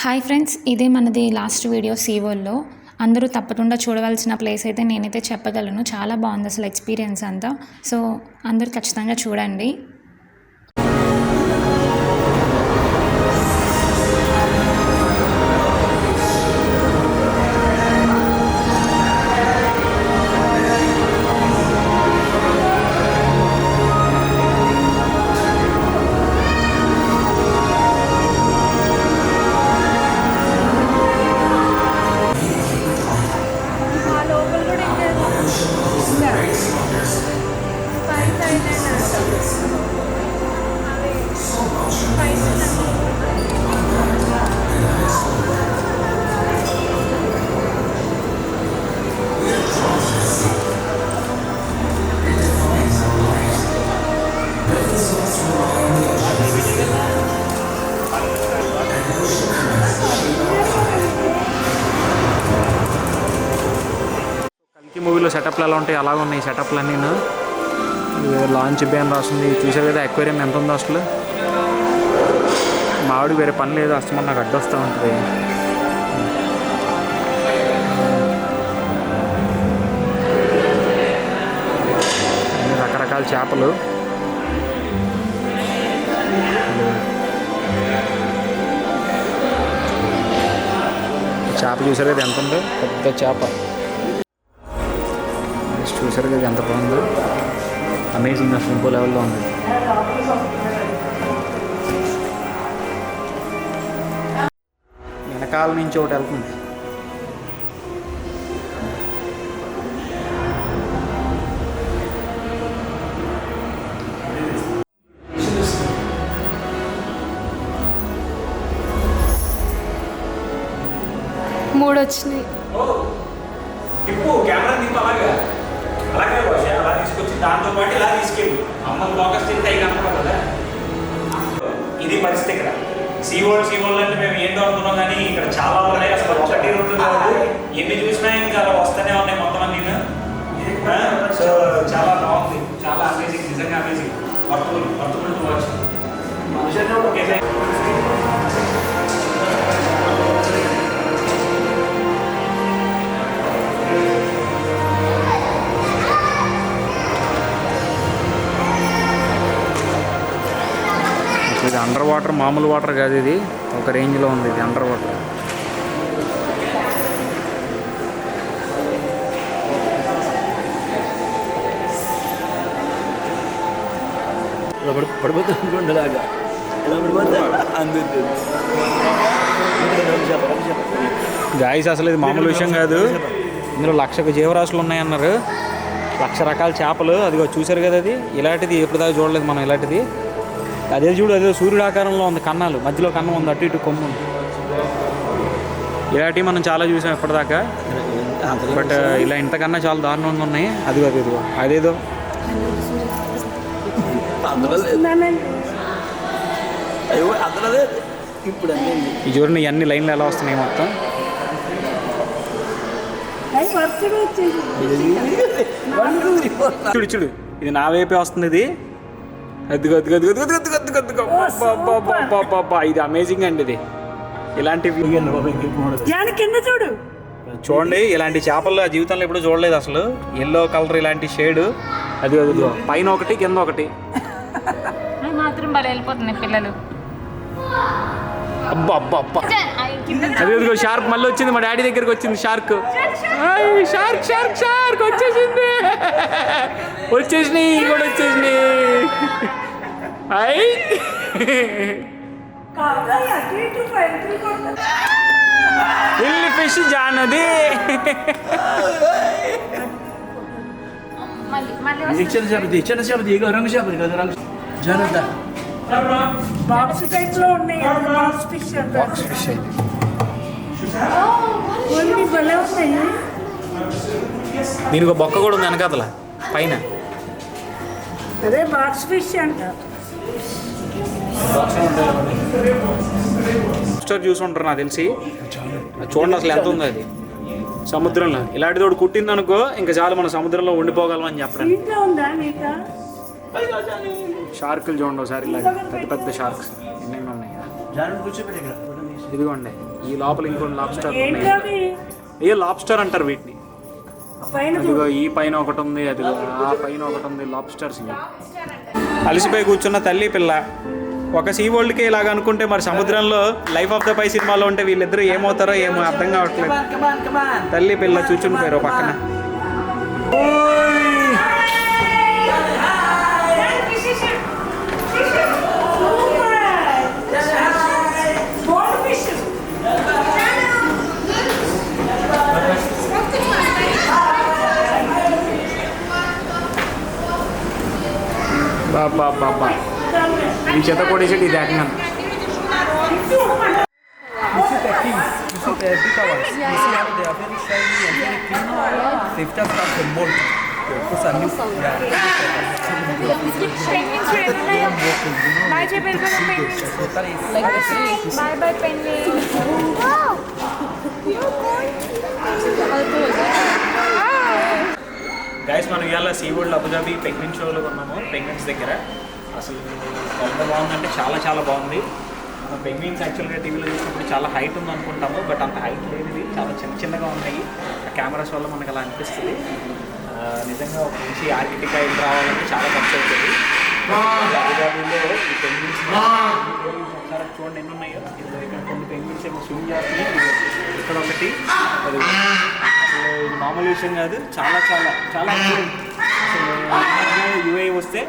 Hi friends, ఇదే మనది last video సీవోల్లో. అందరూ తప్పకుండా చూడవలసిన ప్లేస్ అయితే నేనైతే చెప్పగలను. చాలా బాగుంది అసలు ఎక్స్పీరియన్స్ అంతా. సో అందరూ ఖచ్చితంగా చూడండి. మూవీలో సెటప్లు ఎలా ఉంటాయి అలాగే ఉన్నాయి సెటప్లు అన్నీ. లాంచ్ బే అని రాస్తుంది. చూసారు కదా అక్వేరియం ఎంత ఉందో అసలు. మావిడికి వేరే పని లేదు, అసలు నాకు అడ్డొస్తూ ఉంటుంది. రకరకాల చేపలు. చేప చూసారు కదా ఎంత ఉందో, పెద్ద చేప. చూసారు కదా ఎంత బాగుందో, అమేజింగ్ అసలు ఇంకో లెవెల్లో ఉంది. వెనకాల నుంచి ఒకటి వెళ్తుంది. మూడు వచ్చినాయి. అలాగే అలా తీసుకొచ్చి దాంతో పాటు ఇలా తీసుకెళ్ళి అమ్మని ఫోకస్ చేస్తే అవి కనపడవు కదా. ఇది పరిస్థితి ఇక్కడ. సీవోల్డ్ అంటే మేము ఏంటో అనుకున్నాం, కానీ ఇక్కడ చాలా ఉన్నాయి. అసలు ఒకటి రెండు కాదు, ఎన్ని చూసినా ఇంకా అలా వస్తూనే ఉన్నాయి మొత్తం అన్ని. సో చాలా బాగుంది, చాలా అమేజింగ్, నిజంగా అమేజింగ్. వర్తులు మనుషులు ఒకే. ఇది అండర్ వాటర్, మామూలు వాటర్ కాదు, ఇది ఒక రేంజ్లో ఉంది. ఇది అండర్ వాటర్. గాయస్ అసలు ఇది మామూలు విషయం కాదు. ఇందులో 1,00,000 జీవరాశులు ఉన్నాయన్నారు, 1,00,000 రకాల చేపలు. అదిగో చూసారు కదా, అది ఇలాంటిది ఎప్పటిదాకా చూడలేదు మనం. ఇలాంటిది అదే చూడు, అదే సూర్యుడు ఆకారంలో ఉంది, కన్నాలు మధ్యలో కన్నం ఉంది, అటు ఇటు కొమ్ము ఉంది. ఇలాంటివి మనం చాలా చూసాం ఇప్పటిదాకా, బట్ ఇలా ఇంతకన్నా చాలా దారుణంగా ఉన్నాయి. అదిగో అదిగో అదేదో ఈ చూడండి, ఇవన్నీ లైన్లు ఎలా వస్తున్నాయి మొత్తం. చూడు చూడు, ఇది నా వైపే వస్తుంది. ఇది అదిగో అదిగో అదిగో అదిగో అదిగో అదిగో అదిగో. ఇది అమేజింగ్ అండి. ఇది ఇలాంటివి చూడు చూడండి, ఇలాంటి చేపలు జీవితంలో ఎప్పుడు చూడలేదు అసలు. ఎల్లో కలర్ ఇలాంటి షేడ్. అది అదిగో పైన ఒకటి కింద ఒకటి. మాత్రం బాగా వెళ్ళిపోతున్నాయి పిల్లలు. అబ్బా అబ్బా అబ్బా. అదే అదిగో షార్క్ మళ్ళీ వచ్చింది, మా డాడీ దగ్గరికి వచ్చింది షార్క్. షార్క్ షార్క్ షార్క్ వచ్చేసింది, వచ్చేసినాయి, ఇవి కూడా వచ్చేసినాయి. అయ్యి ఇల్లు ఫిష్ జానది. బాక్స్ టైప్ లో ఉన్నాయి. బాక్స్ ఫిష్ భలే ఉన్నాయి. దీనికి ఒక బొక్క కూడా ఉంది వెనకాతల పైన. అదే బాక్స్ ఫిష్ అంట. చూసి ఉంటారు నాకు తెలిసి. చూడండి అసలు ఎంత ఉంది అది సముద్రంలో. ఇలాంటిది ఒకటి కుట్టింది అనుకో, ఇంకా చాలు మనం సముద్రంలో ఉండిపోగలం అని చెప్పడానికి. షార్కులు చూడండి ఒకసారి, ఇలా పెద్ద పెద్ద షార్క్స్ ఎన్నెన్నో ఉన్నాయి. ఇదిగోండి ఈ లోపల ఇంకొన్ని లాబ్స్టర్ ఏంటది ఏ లాబ్స్టర్ అంటారు వీటిని. పైన అదిగో ఈ పైన ఒకటి ఉంది, అదిగో ఆ పైన ఒకటి ఉంది, లాబ్స్టర్స్. అలసిపోయి కూర్చున్న తల్లి పిల్ల ఒక సీ వరల్డ్కే ఇలాగ అనుకుంటే మరి సముద్రంలో లైఫ్ ఆఫ్ ద పై సినిమాలో ఉంటే వీళ్ళిద్దరూ ఏమవుతారో ఏమో అర్థం కావట్లేదు. తల్లి పిల్ల కూర్చుని పోయారు పక్కన. బాబా బాబా ఈ చేత కొడేసేటి ఇది ఏకంగా. You see the big ones. You see how they are very shiny and very clean. They've just got the mold. Those are new. Bye, penguins. Like Bye, bye, penguins. Guys మనం ఇవాళ సీ వరల్డ్ అబుదాబి పెంగ్విన్ షోలో ఉన్నాము, penguins దగ్గర. అసలు ఎంత బాగుందంటే చాలా చాలా బాగుంది. పెంగ్విన్స్ యాక్చువల్గా టీవీలో చూసినప్పుడు చాలా హైట్ ఉంది అనుకుంటాము, బట్ అంత హైట్ లేనిది చాలా చిన్న చిన్నగా ఉన్నాయి. ఆ కెమెరాస్ వల్ల మనకు అలా అనిపిస్తుంది. నిజంగా ఒక మంచి ఆర్కిటిక్ ఐల్ రావాలంటే చాలా ఖర్చు అవుతుంది. అబుదాబిలో ఈ పెంగ్విన్స్ ఒకసారి చూడండి ఎన్ని ఉన్నాయో. ఇక్కడ కొన్ని పెంగ్విన్స్ ఏమో స్విమ్ చేస్తున్నాయి, ఇక్కడ ఒకటి. అది అసలు మామూలు విషయం కాదు, చాలా చాలా చాలా అసలు యూఏ వస్తే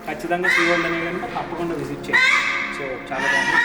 ఖచ్చితంగా సీ వరల్డ్ అనే కనుక తప్పకుండా విజిట్ చేయండి. సో చాలా బాగుంది.